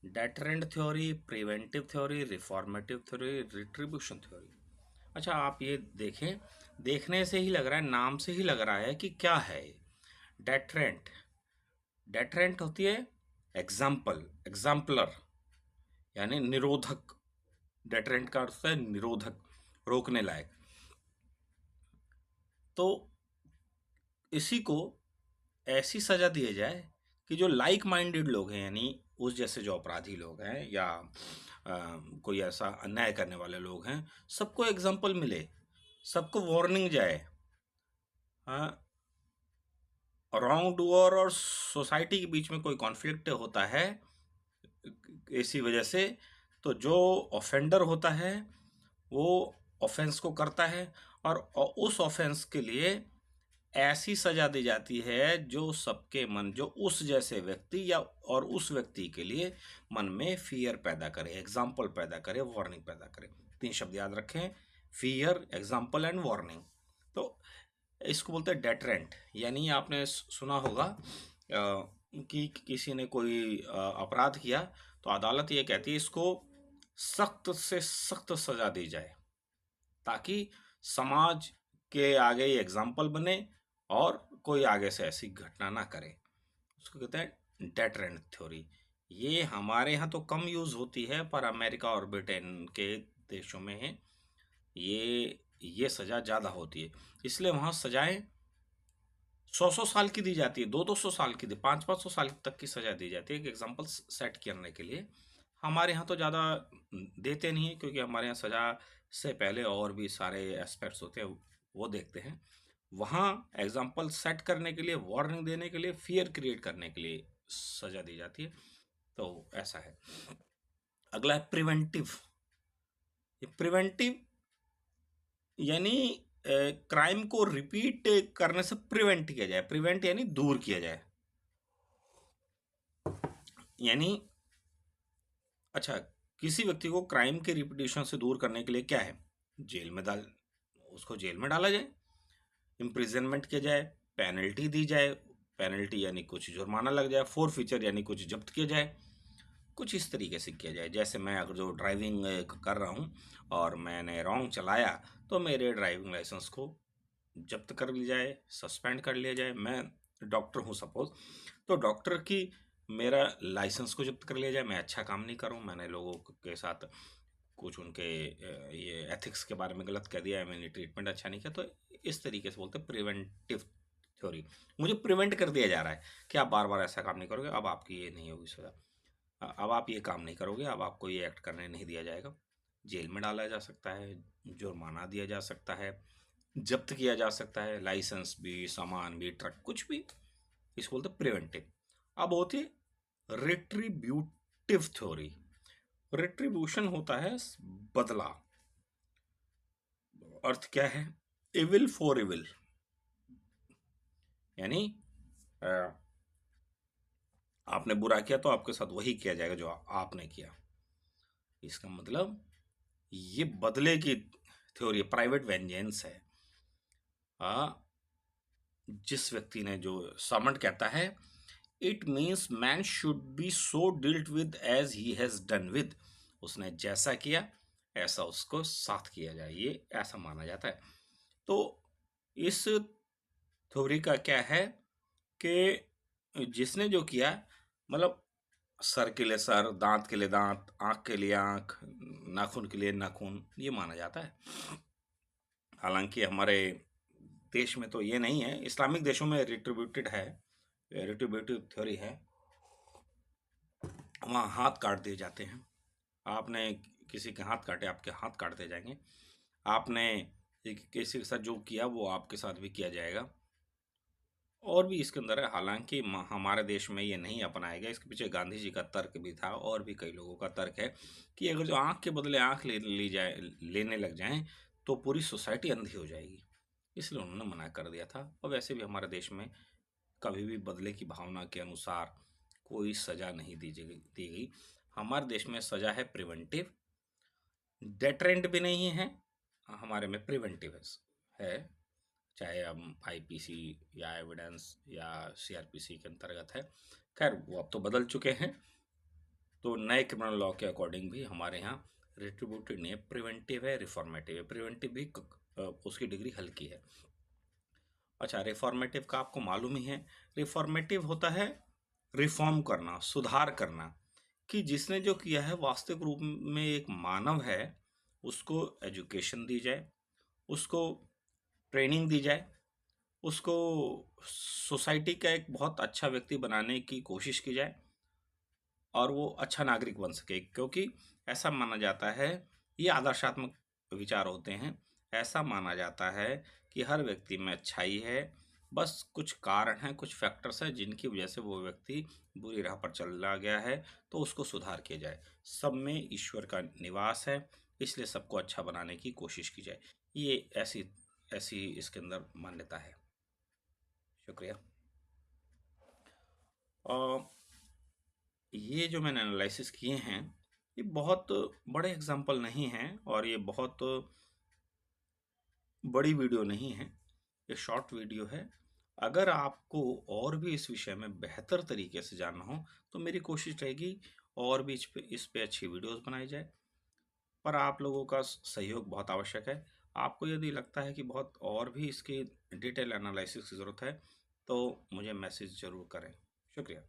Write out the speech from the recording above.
Deterrent theory, preventive theory, reformative theory, retribution theory. अच्छा, आप ये देखें, देखने से ही लग रहा है, नाम से ही लग रहा है कि क्या है डेटरेंट। डेटरेंट होती है एग्जाम्पल, एग्जाम्पलर, यानी निरोधक। डेटरेंट का अर्थ है निरोधक, रोकने लायक। तो इसी को ऐसी सजा दी जाए कि जो लाइक माइंडेड लोग हैं, यानी उस जैसे जो अपराधी लोग हैं या कोई ऐसा अन्याय करने वाले लोग हैं, सबको एग्जाम्पल मिले, सबको वार्निंग जाए। हाँ, रॉन्ग डूअर और सोसाइटी के बीच में कोई कॉन्फ्लिक्ट होता है इसी वजह से, तो जो ऑफेंडर होता है वो ऑफेंस को करता है और उस ऑफेंस के लिए ऐसी सजा दी जाती है जो सबके मन, जो उस जैसे व्यक्ति या और उस व्यक्ति के लिए मन में फियर पैदा करे, एग्जाम्पल पैदा करे, वार्निंग पैदा करे। 3 शब्द याद रखें, फियर, एग्जाम्पल एंड वार्निंग। तो इसको बोलते हैं डेटरेंट। यानी आपने सुना होगा कि किसी ने कोई अपराध किया तो अदालत ये कहती है इसको सख्त से सख्त सजा दी जाए, ताकि समाज के आगे ये एग्जाम्पल बने और कोई आगे से ऐसी घटना ना करे। उसको कहते हैं डेटरेंट थ्योरी। ये हमारे यहाँ तो कम यूज़ होती है, पर अमेरिका और ब्रिटेन के देशों में है ये सज़ा ज़्यादा होती है। इसलिए वहाँ सजाएं 100-100 साल की दी जाती है, 200-200 साल की, 500-500 साल तक की सजा दी जाती है, एक एग्जाम्पल सेट करने के लिए। हमारे यहाँ तो ज़्यादा देते नहीं है, क्योंकि हमारे यहाँ सजा से पहले और भी सारे एस्पेक्ट्स होते हैं, वो देखते हैं। वहाँ एग्जाम्पल सेट करने के लिए, वार्निंग देने के लिए, फियर क्रिएट करने के लिए सजा दी जाती है। तो ऐसा है। अगला है प्रिवेंटिव। प्रिवेंटिव यानी क्राइम को रिपीट करने से प्रिवेंट किया जाए। प्रिवेंट यानी दूर किया जाए। यानी अच्छा, किसी व्यक्ति को क्राइम के रिपीटेशन से दूर करने के लिए क्या है, जेल में उसको जेल में डाला जाए, इम्प्रिजनमेंट किया जाए, पेनल्टी दी जाए। पेनल्टी यानी कुछ जुर्माना लग जाए, फोरफीचर यानी कुछ जब्त किया जाए। कुछ इस तरीके से किया जाए, जैसे मैं अगर जो ड्राइविंग कर रहा हूँ और मैंने रॉन्ग चलाया तो मेरे ड्राइविंग लाइसेंस को जब्त कर लिया जाए, सस्पेंड कर लिया जाए। मैं डॉक्टर हूँ सपोज, तो डॉक्टर की मेरा लाइसेंस को जब्त कर लिया जाए। मैं अच्छा काम नहीं करूँ, मैंने लोगों के साथ कुछ उनके ये एथिक्स के बारे में गलत कह दिया है, मैंने ट्रीटमेंट अच्छा नहीं किया, तो इस तरीके से बोलते हैं प्रिवेंटिव थ्योरी। मुझे प्रिवेंट कर दिया जा रहा है कि आप बार बार ऐसा काम नहीं करोगे, अब आपकी ये नहीं होगी सजा, अब आप ये काम नहीं करोगे, अब आपको ये एक्ट करने नहीं दिया जाएगा। जेल में डाला जा सकता है, जुर्माना दिया जा सकता है, जब्त किया जा सकता है, लाइसेंस भी, सामान भी, ट्रक, कुछ भी। इसको बोलते प्रिवेंटिव। अब होती है रिट्रीब्यूटिव थ्योरी। रिट्रीब्यूशन होता है बदला। अर्थ क्या है, इविल फॉर इविल, यानी आपने बुरा किया तो आपके साथ वही किया जाएगा जो आपने किया। इसका मतलब ये बदले की थ्योरी, प्राइवेट वेंजेंस है। जिस व्यक्ति ने, जो समन कहता है, it means man should be so dealt with as he has done with. उसने जैसा किया ऐसा उसको साथ किया जाए, ये ऐसा माना जाता है। तो इस थ्योरी का क्या है कि जिसने जो किया, मतलब सर के लिए सर, दांत के लिए दांत, आंख के लिए आंख, नाखून के लिए नाखून, ये माना जाता है। हालांकि हमारे देश में तो ये नहीं है, इस्लामिक देशों में रिट्रीब्यूटेड है, रिट्रीब्यूटिव थ्योरी है। वहाँ हाथ काट दिए जाते हैं। आपने किसी के हाथ काटे, आपके हाथ काट दिए जाएंगे। आपने किसी के साथ जो किया वो आपके साथ भी किया जाएगा। और भी इसके अंदर है, हालांकि हमारे देश में ये नहीं अपनाया गया। इसके पीछे गांधी जी का तर्क भी था और भी कई लोगों का तर्क है कि अगर जो आंख के बदले आंख ली जाए, लेने लग जाएं, तो पूरी सोसाइटी अंधी हो जाएगी। इसलिए उन्होंने मना कर दिया था। और वैसे भी हमारे देश में कभी भी बदले की भावना के अनुसार कोई सजा नहीं दी गई। हमारे देश में सजा है प्रिवेंटिव, डेटरेंट भी नहीं है, हमारे में प्रिवेंटिव है। चाहे हम आईपीसी या एविडेंस या सीआरपीसी के अंतर्गत है। खैर वो अब तो बदल चुके हैं। तो नए क्रिमिनल लॉ के अकॉर्डिंग भी हमारे यहाँ रिट्रीब्यूटिव नहीं है, प्रिवेंटिव है, रिफॉर्मेटिव है। प्रिवेंटिव भी उसकी डिग्री हल्की है। अच्छा, रिफॉर्मेटिव का आपको मालूम ही है। रिफॉर्मेटिव होता है रिफॉर्म करना, सुधार करना, कि जिसने जो किया है वास्तविक रूप में एक मानव है, उसको एजुकेशन दी जाए, उसको ट्रेनिंग दी जाए, उसको सोसाइटी का एक बहुत अच्छा व्यक्ति बनाने की कोशिश की जाए और वो अच्छा नागरिक बन सके। क्योंकि ऐसा माना जाता है, ये आदर्शात्मक विचार होते हैं, ऐसा माना जाता है कि हर व्यक्ति में अच्छाई है, बस कुछ कारण हैं, कुछ फैक्टर्स हैं जिनकी वजह से वो व्यक्ति बुरी राह पर चला गया है, तो उसको सुधार किया जाए। सब में ईश्वर का निवास है, इसलिए सबको अच्छा बनाने की कोशिश की जाए। ये ऐसी ऐसी इसके अंदर मान्यता है। शुक्रिया। और ये जो मैंने एनालिसिस किए हैं, ये बहुत बड़े एग्जाम्पल नहीं हैं और ये बहुत बड़ी वीडियो नहीं है, ये शॉर्ट वीडियो है। अगर आपको और भी इस विषय में बेहतर तरीके से जानना हो तो मेरी कोशिश रहेगी और भी इस पे अच्छी वीडियोस बनाई जाए, पर आप लोगों का सहयोग बहुत आवश्यक है। आपको यदि लगता है कि बहुत और भी इसकी डिटेल एनालिसिस की ज़रूरत है तो मुझे मैसेज ज़रूर करें। शुक्रिया।